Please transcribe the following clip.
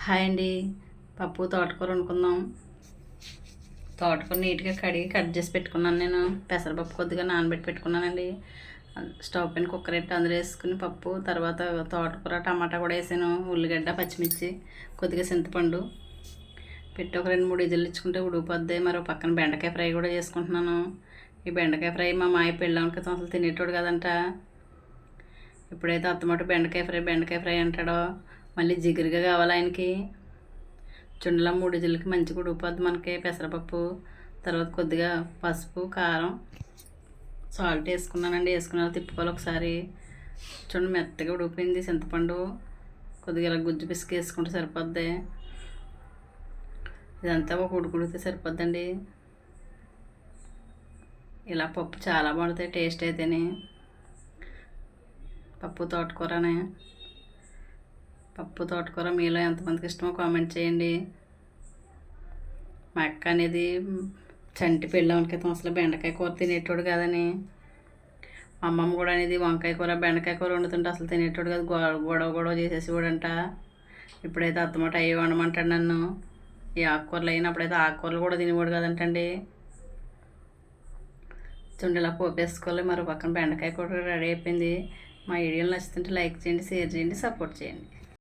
Hi అండి. పప్పు తోటకూర వండుకుందాం. తోటకూర నీట్గా కడిగి కట్ చేసి పెట్టుకున్నాను. నేను పెసరపప్పు కొద్దిగా నానబెట్టి పెట్టుకున్నానండి. స్టవ్ పైన కుక్కర్ పెట్టి అందులో వేసుకుని పప్పు, తర్వాత తోటకూర టమాటా కూడా వేసాను, ఉల్లిగడ్డ పచ్చిమిర్చి కొద్దిగా చింతపండు పెట్టి ఒక 2-3 విజిల్లు ఇచ్చుకుంటే ఉడికిపోద్ది. మరో పక్కన బెండకాయ ఫ్రై కూడా చేసుకుంటున్నాను. ఈ బెండకాయ ఫ్రై మా మాయ పెళ్ళాం క్రితం అసలు తినేటోడు కదంట. ఎప్పుడైతే అత్తమాట బెండకాయ ఫ్రై అంటాడో మళ్ళీ జిగురుగా కావాలి ఆయనకి. చుండలో 3 విజిల్లకి మంచిగా ఉడికిపోద్ది మనకి పెసరపప్పు. తర్వాత కొద్దిగా పసుపు, కారం, సాల్ట్ వేసుకున్నానండి. వేసుకున్న తిప్పుకోవాలి ఒకసారి. చూడండి మెత్తగా ఉడికిపోయింది. చింతపండు కొద్దిగా ఇలా గుజ్జు పిసికి వేసుకుంటే సరిపోద్ది. ఇదంతా ఒక ఉడికితే సరిపోద్దండి. ఇలా పప్పు చాలా బాగుంటుంది టేస్ట్ అయితేనే. పప్పు తోటకూర మీలో ఎంతమందికి ఇష్టమో కామెంట్ చేయండి. మా అక్క అనేది చంటి పెళ్ళాం క్రితం అసలు బెండకాయ కూర తినేటోడు కాదని. మా అమ్మమ్మ కూడా అనేది వంకాయ కూర బెండకాయ కూర వండుతుంటే అసలు తినేటోడు కాదు, గొడవ చేసేసేవాడంట. ఇప్పుడైతే అత్తమాట అయ్యి వండమంటాడు నన్ను. ఈ ఆకుకూరలు అయినప్పుడైతే ఆకుకూరలు కూడా తినేవాడు కదంటండి. చుండలా పోపేసుకోవాలి. మరో పక్కన బెండకాయ కూర రెడీ అయిపోయింది. మా వీడియోలు నచ్చుతుంటే లైక్ చేయండి, షేర్ చేయండి, సపోర్ట్ చేయండి.